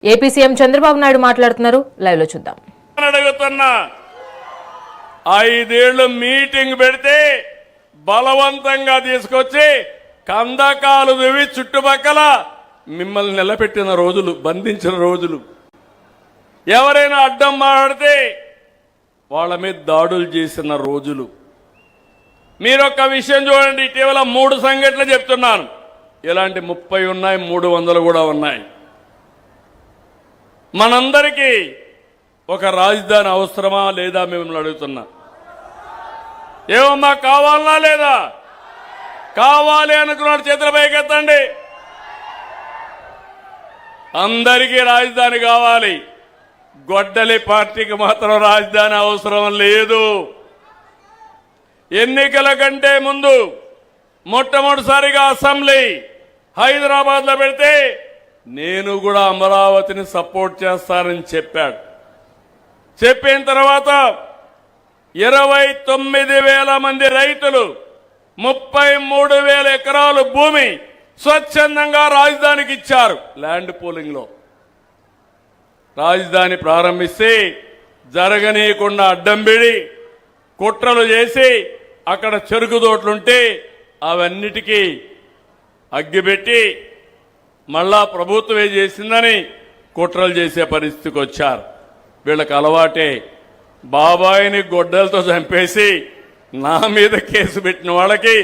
AP CM Chandrababu Naidu మాట్లాడుతున్నారు. Live లో చూద్దాం. అడుగుతున్నా 5 ఏళ్లు మీటింగ్ పెడితే బలవంతంగా తీసుకొచ్చి కందకాలు దువ్వి చుట్టుపక్కల మిమ్మల్ని నిలబెట్టిన రోజులు, బంధించిన రోజులు. ఎవరైనా అడ్డం మాట్లాడితే వాళ్ళ మీద దాడులు చేసిన రోజులు. మీరొక్క విషయం చూడండి, ఇటీవల 3 సంఘటనలు చెప్తున్నాను. ఇలాంటి 30 ఉన్నాయి, 300 కూడా ఉన్నాయి. మనందరికీ ఒక రాజధాని అవసరమా లేదా మిమ్మల్ని అడుగుతున్నా. ఏమమ్మా, కావాలనా లేదా? కావాలి అనుకున్నాడు చేతుల పైకెత్తండి. అందరికీ రాజధాని కావాలి. గొడ్డలి పార్టీకి మాత్రం రాజధాని అవసరం లేదు. ఎన్నికల కంటే ముందు మొట్టమొదటిసారిగా అసెంబ్లీ హైదరాబాద్లో పెడితే నేను కూడా అమరావతిని సపోర్ట్ చేస్తానని చెప్పాడు. చెప్పిన తర్వాత 29,000 మంది రైతులు 33,000 ఎకరాలు భూమి స్వచ్ఛందంగా రాజధానికి ఇచ్చారు. ల్యాండ్ పూలింగ్ లో రాజధాని ప్రారంభిస్తే జరగనీయకుండా అడ్డంబిడి కుట్రలు చేసి అక్కడ చెరుకు తోటలుంటే అవన్నిటికీ అగ్గిపెట్టి మళ్ళా ప్రభుత్వమే చేసిందని కుట్రలు చేసే పరిస్థితికి వచ్చారు. వీళ్ళకి అలవాటే. బాబాయిని గొడ్డలతో చంపేసి నా మీద కేసు పెట్టిన వాళ్ళకి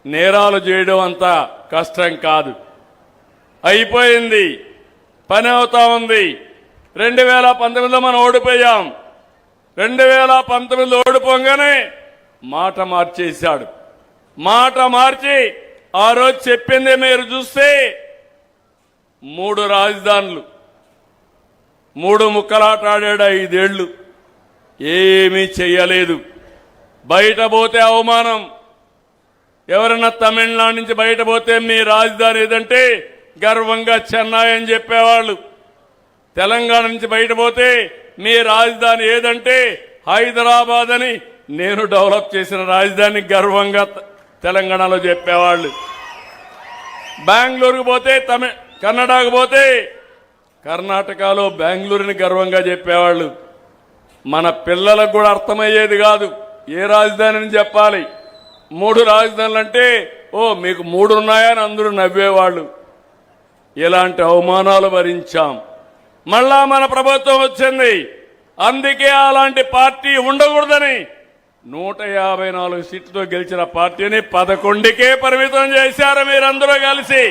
నేరాలు చేయడం అంత కష్టం కాదు. అయిపోయింది, పని అవుతా ఉంది. 2019లో మనం ఓడిపోయాం. 2019 ఓడిపోగానే మాట మార్చేశాడు. మాట మార్చి ఆ రోజు చెప్పింది మీరు చూస్తే 3 రాజధానులు, 3 ముక్కలాట ఆడాడు. 5 ఏళ్లు ఏమీ చెయ్యలేదు. బయట పోతే అవమానం. ఎవరన్నా తమిళనాడు నుంచి బయట పోతే మీ రాజధాని ఏదంటే గర్వంగా చెన్నై అని చెప్పేవాళ్ళు. తెలంగాణ నుంచి బయట పోతే మీ రాజధాని ఏదంటే హైదరాబాద్ అని నేను డెవలప్ చేసిన రాజధాని గర్వంగా తెలంగాణలో చెప్పేవాళ్ళు. బెంగళూరుకు పోతే కన్నడకు పోతే కర్ణాటకలో బెంగళూరుని గర్వంగా చెప్పేవాళ్ళు. మన పిల్లలకు కూడా అర్థమయ్యేది కాదు ఏ రాజధాని అని చెప్పాలి. 3 రాజధానులు అంటే ఓ మీకు 3 ఉన్నాయని అందరూ నవ్వేవాళ్ళు. ఇలాంటి అవమానాలు భరించాం. మళ్ళా మన ప్రభుత్వం వచ్చింది. అందుకే అలాంటి పార్టీ ఉండకూడదని 154 సీట్లతో గెలిచిన పార్టీని 11కే పరిమితం చేశారు మీరందరూ కలిసి.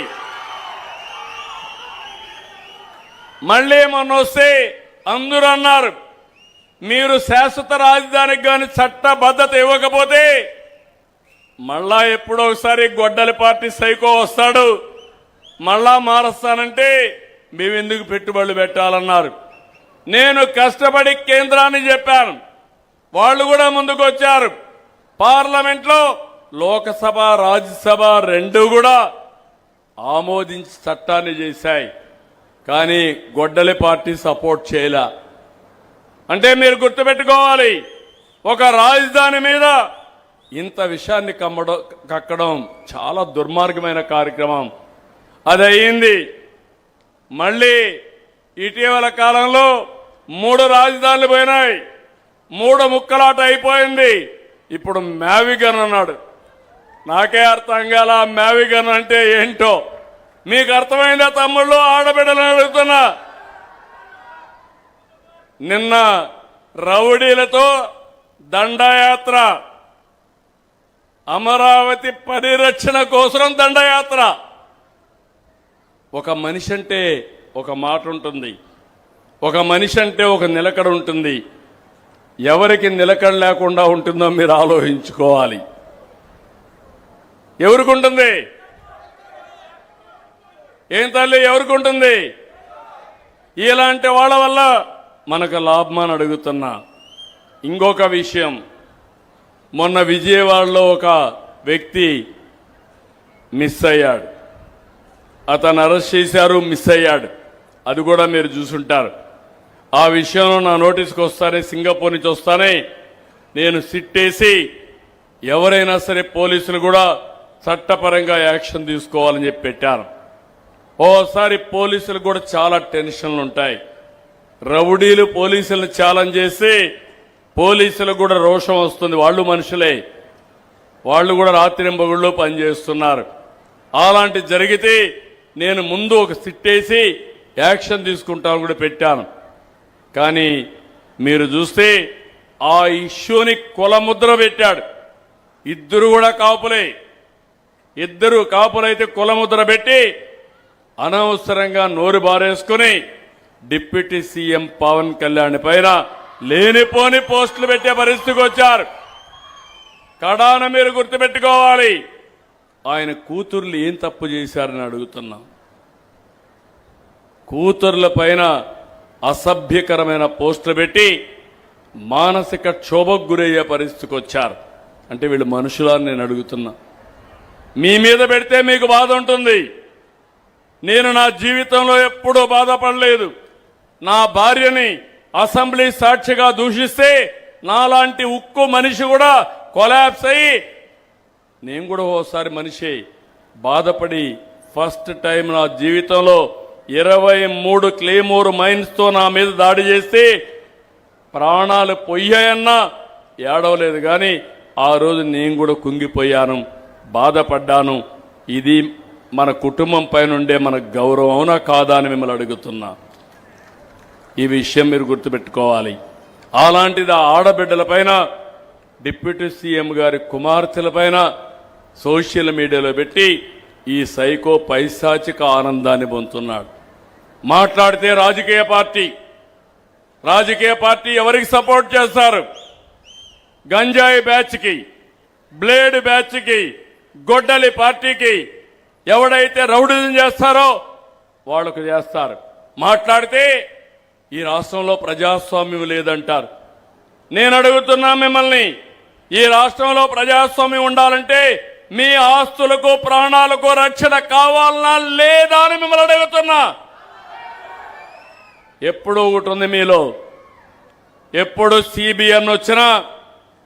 మళ్ళీ మొన్న వస్తే అందరూ అన్నారు మీరు శాశ్వత రాజధానికి కానీ చట్టబద్ధత ఇవ్వకపోతే మళ్ళా ఎప్పుడో ఒకసారి గొడ్డలి పార్టీ సైకో వస్తాడు, మళ్ళా మారుస్తానంటే మేమెందుకు పెట్టుబడులు పెట్టాలన్నారు. నేను కష్టపడి కేంద్రాన్ని చెప్పాను, వాళ్ళు కూడా ముందుకు వచ్చారు. పార్లమెంట్లో లోకసభ రాజ్యసభ 2 కూడా ఆమోదించి చట్టాన్ని చేశాయి. కానీ గొడ్డలి పార్టీ సపోర్ట్ చేయలే. అంటే మీరు గుర్తుపెట్టుకోవాలి, ఒక రాజధాని మీద ఇంత విషయాన్ని కక్కడం చాలా దుర్మార్గమైన కార్యక్రమం. అది అయింది. మళ్ళీ ఇటీవల కాలంలో 3 రాజధానులు పోయినాయి. 3 ముక్కలాట అయిపోయింది. ఇప్పుడు మ్యావిగన్ అన్నాడు. నాకే అర్థం కాల మ్యావిగన్ అంటే ఏంటో. మీకు అర్థమైందా తమ్ముళ్ళు, ఆడబిడ్డలను అడుగుతున్నా. నిన్న రౌడీలతో దండయాత్ర, అమరావతి పరిరక్షణ కోసం దండయాత్ర. ఒక మనిషి అంటే ఒక మాట ఉంటుంది, ఒక మనిషి అంటే ఒక నిలకడ ఉంటుంది. ఎవరికి నిలకడ లేకుండా ఉంటుందో మీరు ఆలోచించుకోవాలి. ఎవరికి ఉంటుంది? ఏం తల్లి, ఎవరికి ఉంటుంది? ఇలాంటి వాళ్ళ వల్ల మనకు లాభమని అడుగుతున్నా. ఇంకొక విషయం, మొన్న విజయవాడలో ఒక వ్యక్తి మిస్ అయ్యాడు. అతను అరెస్ట్ చేశారు, మిస్ అయ్యాడు. అది కూడా మీరు చూసుంటారు. ఆ విషయంలో నా నోటీస్కి వస్తానే, సింగపూర్ నుంచి వస్తానే నేను సిట్టేసి ఎవరైనా సరే పోలీసులు కూడా చట్టపరంగా యాక్షన్ తీసుకోవాలని చెప్పి పెట్టాను. ఓసారి పోలీసులు కూడా చాలా టెన్షన్లు ఉంటాయి. రౌడీలు పోలీసులను ఛాలెంజ్ చేసి పోలీసులకు కూడా రోషం వస్తుంది. వాళ్ళు మనుషులే, వాళ్ళు కూడా రాత్రింబగుళ్ళు పనిచేస్తున్నారు. అలాంటి జరిగితే నేను ముందు ఒక సిట్టేసి యాక్షన్ తీసుకుంటాను కూడా పెట్టాను. కానీ మీరు చూస్తే ఆ ఇష్యూని కులముద్ర పెట్టాడు. ఇద్దరు కూడా కాపులే, ఇద్దరు కాపులైతే కులముద్ర పెట్టి అనవసరంగా నోరు బారేసుకుని డిప్యూటీ సీఎం పవన్ కళ్యాణ్ పైన లేనిపోని పోస్టులు పెట్టే పరిస్థితికి వచ్చారు. కడాన మీరు గుర్తుపెట్టుకోవాలి, ఆయన కూతుర్లు ఏం తప్పు చేశారని అడుగుతున్నాం. కూతుర్ల పైన అసభ్యకరమైన పోస్టులు పెట్టి మానసిక క్షోభకు గురయ్యే పరిస్థితికి వచ్చారు. అంటే వీళ్ళు మనుషులని నేను అడుగుతున్నా. మీ మీద పెడితే మీకు బాధ ఉంటుంది. నేను నా జీవితంలో ఎప్పుడూ బాధపడలేదు. నా భార్యని అసెంబ్లీ సాక్షిగా దూషిస్తే నాలాంటి ఉక్కు మనిషి కూడా కొలాప్స్ అయ్యి, నేను కూడా ఓసారి మనిషి బాధపడి ఫస్ట్ టైం నా జీవితంలో 23 క్లేమోర్ మైన్స్తో నా మీద దాడి చేస్తే ప్రాణాలు పోయాయన్నా ఏడవలేదు. కానీ ఆ రోజు నేను కూడా కుంగిపోయాను, బాధపడ్డాను. ఇది మన కుటుంబం పైన ఉండే మన గౌరవం అవునా కాదా అని మిమ్మల్ని అడుగుతున్నా. ఈ విషయం మీరు గుర్తుపెట్టుకోవాలి. అలాంటిది ఆ ఆడబిడ్డల పైన, డిప్యూటీ సీఎం గారి కుమార్తెల పైన సోషల్ మీడియాలో పెట్టి ఈ సైకో పైశాచిక ఆనందాన్ని పొందుతున్నాడు. మాట్లాడితే రాజకీయ పార్టీ ఎవరికి సపోర్ట్ చేస్తారు? గంజాయి బ్యాచ్కి, బ్లేడ్ బ్యాచ్కి, గొడ్డలి పార్టీకి. ఎవడైతే రౌడీజం చేస్తారో వాళ్ళకు చేస్తారు. మాట్లాడితే ఈ రాష్ట్రంలో ప్రజాస్వామ్యం లేదంటారు. నేను అడుగుతున్నా మిమ్మల్ని, ఈ రాష్ట్రంలో ప్రజాస్వామ్యం ఉండాలంటే మీ ఆస్తులకు ప్రాణాలకు రక్షణ కావాలనా లేదా అని మిమ్మల్ని అడుగుతున్నా. ఎప్పుడు ఒకటి ఉంది మీలో, ఎప్పుడు సిబిఎన్ వచ్చినా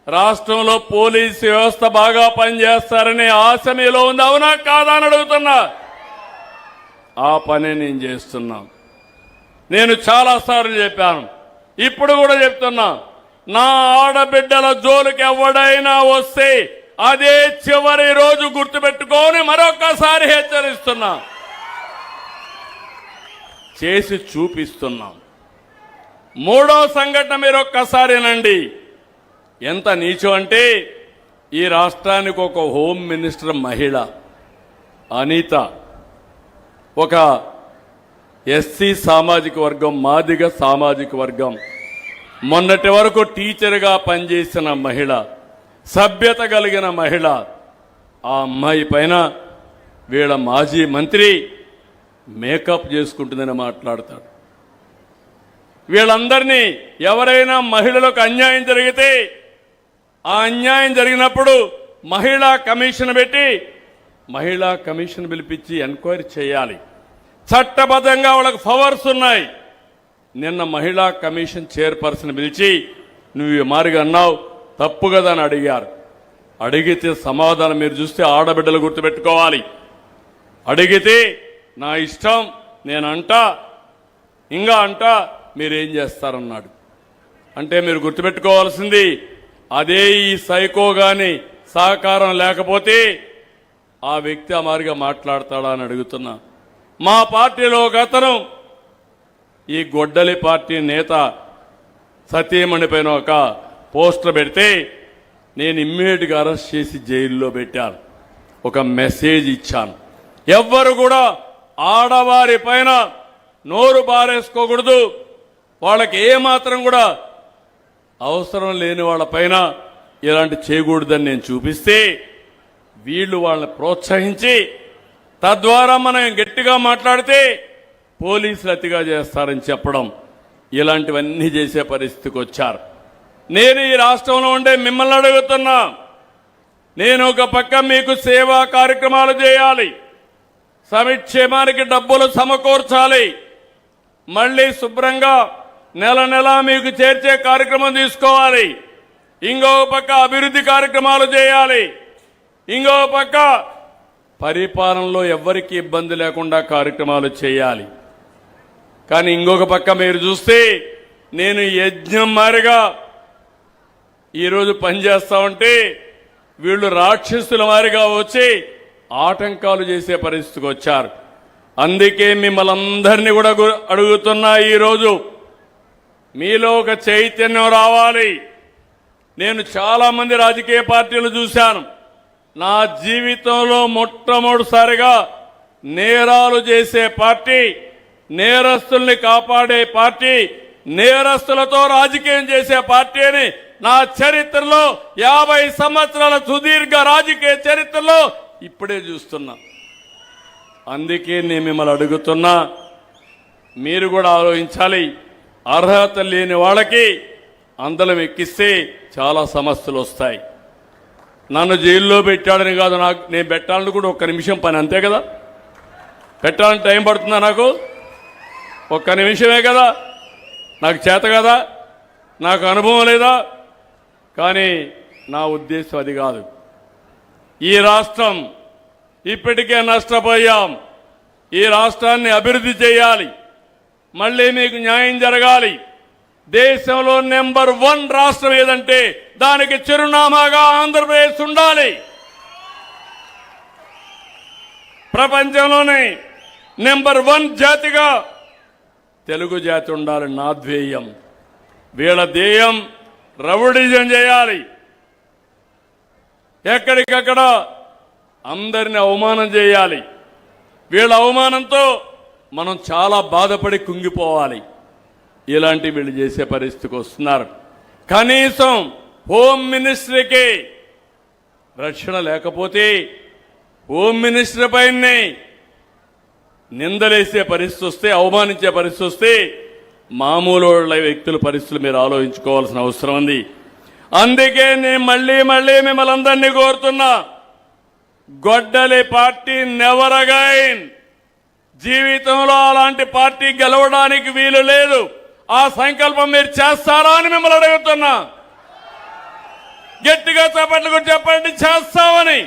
రాష్ట్రంలో పోలీసు వ్యవస్థ బాగా పనిచేస్తారనే ఆశ మీలో ఉంది, అవునా కాదా అని అడుగుతున్నా. ఆ పని నేను చేస్తున్నా. నేను చాలాసార్లు చెప్పాను, ఇప్పుడు కూడా చెప్తున్నా. నా ఆడబిడ్డల జోలికి ఎవడైనా వస్తే అదే చివరి రోజు గుర్తుపెట్టుకొని మరొకసారి హెచ్చరిస్తున్నా, చేసి చూపిస్తున్నాం. మూడో సంఘటన మీరు ఒక్కసారినండి. ఎంత నీచం అంటే, ఈ రాష్ట్రానికి ఒక హోమ్ మినిస్టర్ మహిళ అనిత, ఒక ఎస్సీ సామాజిక వర్గం, మాదిగ సామాజిక వర్గం, మొన్నటి వరకు టీచర్గా పనిచేసిన మహిళ, సభ్యత కలిగిన మహిళ. ఆ అమ్మాయి పైన వీళ్ళ మాజీ మంత్రి మేకప్ చేసుకుంటుందని మాట్లాడతాడు. వీళ్ళందరినీ, ఎవరైనా మహిళలకు అన్యాయం జరిగితే ఆ అన్యాయం జరిగినప్పుడు మహిళా కమిషన్ పెట్టి, మహిళా కమిషన్ పిలిపించి ఎంక్వైరీ చేయాలి. చట్టబద్ధంగా వాళ్ళకు పవర్స్ ఉన్నాయి. నిన్న మహిళా కమిషన్ చైర్పర్సన్ పిలిచి, నువ్వు ఈ మారిగా అన్నావు తప్పు కదా అని అడిగారు. అడిగితే సమాధానం మీరు చూస్తే ఆడబిడ్డలు గుర్తుపెట్టుకోవాలి. అడిగితే నా ఇష్టం, నేనంటా, ఇంకా అంటా, మీరేం చేస్తారన్నాడు. అంటే మీరు గుర్తుపెట్టుకోవాల్సింది, అదే ఈ సైకో గాని సహకారం లేకపోతే ఆ వ్యక్తి ఆ మారిగా మాట్లాడతాడా అని అడుగుతున్నా. మా పార్టీలో ఒక అతను, ఈ గొడ్డలి పార్టీ నేత సతీమణి పైన ఒక పోస్టర్ పెడితే నేను ఇమ్మీడియట్గా అరెస్ట్ చేసి జైల్లో పెట్టాను. ఒక మెసేజ్ ఇచ్చాను, ఎవ్వరు కూడా ఆడవారి పైన నోరు బారేసుకోకూడదు, వాళ్ళకి ఏమాత్రం కూడా అవసరం లేని వాళ్ళ పైన ఇలాంటి చేయకూడదని నేను చూపిస్తే వీళ్ళు వాళ్ళని ప్రోత్సహించి, తద్వారా మనం గట్టిగా మాట్లాడితే పోలీసులు అతిగా చేస్తారని చెప్పడం, ఇలాంటివన్నీ చేసే పరిస్థితికి వచ్చారు. నేను ఈ రాష్ట్రంలో ఉండే మిమ్మల్ని అడుగుతున్నా, నేను ఒక పక్క మీకు సేవా కార్యక్రమాలు చేయాలి, సంక్షేమానికి డబ్బులు సమకూర్చాలి, మళ్ళీ శుభ్రంగా నెల నెలా మీకు చేర్చే కార్యక్రమం తీసుకోవాలి, ఇంకో పక్క అభివృద్ధి కార్యక్రమాలు చేయాలి, ఇంకో పక్క పరిపాలనలో ఎవ్వరికీ ఇబ్బంది లేకుండా కార్యక్రమాలు చేయాలి. కానీ ఇంకొక పక్క మీరు చూస్తే నేను యజ్ఞం మారిగా ఈరోజు పనిచేస్తా ఉంటే వీళ్ళు రాక్షసుల మారిగా వచ్చి ఆటంకాలు చేసే పరిస్థితికి వచ్చారు. అందుకే మిమ్మల్ని అందరినీ కూడా అడుగుతున్నా, ఈరోజు మీలో ఒక చైతన్యం రావాలి. నేను చాలా మంది రాజకీయ పార్టీలు చూశాను. నా జీవితంలో మొట్టమొదటిసారిగా నేరాలు చేసే పార్టీ, నేరస్తుల్ని కాపాడే పార్టీ, నేరస్తులతో రాజకీయం చేసే పార్టీ అని నా చరిత్రలో 50 సంవత్సరాల సుదీర్ఘ రాజకీయ చరిత్రలో ఇప్పుడే చూస్తున్నా. అందుకే నేను మిమ్మల్ని అడుగుతున్నా, మీరు కూడా ఆలోచించాలి. అర్హత లేని వాళ్ళకి అందలం ఎక్కిస్తే చాలా సమస్యలు వస్తాయి. నన్ను జైల్లో పెట్టాడని కాదు, నేను పెట్టాలని కూడా ఒక్క నిమిషం పని, అంతే కదా. పెట్టాలని టైం పడుతుందా? నాకు ఒక్క నిమిషమే కదా. నాకు చేత కదా, నాకు అనుభవం లేదా. కానీ నా ఉద్దేశం అది కాదు. ఈ రాష్ట్రం ఇప్పటికే నష్టపోయాం. ఈ రాష్ట్రాన్ని అభివృద్ధి చేయాలి. మళ్ళీ మీకు న్యాయం జరగాలి. దేశంలో నెంబర్ 1 రాష్ట్రం ఏదంటే దానికి చిరునామాగా ఆంధ్రప్రదేశ్ ఉండాలి. ప్రపంచంలోనే నెంబర్ 1 జాతిగా తెలుగు జాతి ఉండాలి. నా ధ్యేయం. వీళ్ళ ధ్యేయం రౌడీజం చేయాలి. ఎక్కడికక్కడ అందరిని అవమానం చేయాలి. వీళ్ళ అవమానంతో మనం చాలా బాధపడి కుంగిపోవాలి. ఇలాంటి వీళ్ళు చేసే పరిస్థితికి వస్తున్నారు. కనీసం హోమ్ మినిస్టర్కి రక్షణ లేకపోతే హోమ్ మినిస్టర్ పైనే నిందలేసే పరిస్థితి వస్తే, అవమానించే పరిస్థితి వస్తే మామూలు వ్యక్తుల పరిస్థితులు మీరు ఆలోచించుకోవాల్సిన అవసరం ఉంది. అందుకే నేను మళ్ళీ మిమ్మల్ని అందరినీ కోరుతున్నా, గొడ్డలి పార్టీ నెవర్ అగైన్. జీవితంలో అలాంటి పార్టీ గెలవడానికి వీలు లేదు. ఆ సంకల్పం మీరు చేస్తారా అని మిమ్మల్ని అడుగుతున్నా. గట్టిగా చప్పట్లు కూడా చెప్పండి, చేస్తామని.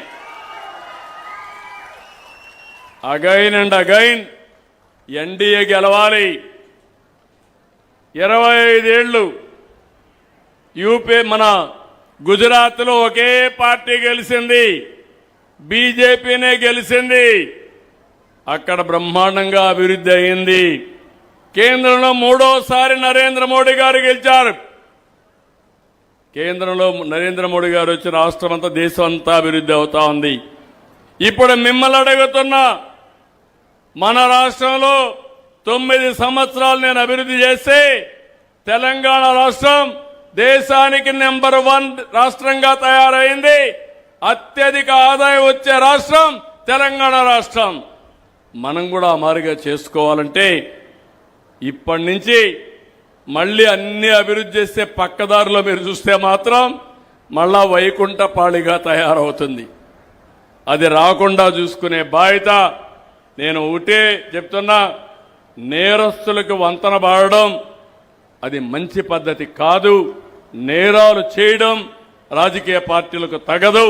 అగైన్ అండ్ అగైన్ ఎన్డీఏ గెలవాలి. 25 ఏళ్లు యూపీ, మన గుజరాత్లో ఒకే పార్టీ గెలిచింది, బీజేపీనే గెలిచింది. అక్కడ బ్రహ్మాండంగా అభివృద్ధి అయింది. కేంద్రంలో 3వసారి నరేంద్ర మోడీ గారు గెలిచారు. కేంద్రంలో నరేంద్ర మోడీ గారు వచ్చి రాష్ట్రం అంతా, దేశం అంతా అభివృద్ధి అవుతా ఉంది. ఇప్పుడు మిమ్మల్ని అడుగుతున్నా, మన రాష్ట్రంలో 9 సంవత్సరాలు నేను అభివృద్ధి చేస్తే తెలంగాణ రాష్ట్రం దేశానికి నెంబర్ 1 రాష్ట్రంగా తయారైంది. అత్యధిక ఆదాయం వచ్చే రాష్ట్రం తెలంగాణ రాష్ట్రం. మనం కూడా ఆ మాదిరిగా చేసుకోవాలంటే ఇప్పటి నుంచి మళ్ళీ అన్ని అభివృద్ధి చేస్తే పక్కదారిలో మీరు చూస్తే మాత్రం మళ్ళా వైకుంఠపాళిగా తయారవుతుంది. అది రాకుండా చూసుకునే బాధ్యత నేను ఒకటే చెప్తున్నా, నేరస్తులకు వంతన బాడడం అది మంచి పద్ధతి కాదు. నేరాలు చేయడం రాజకీయ పార్టీలకు తగదు.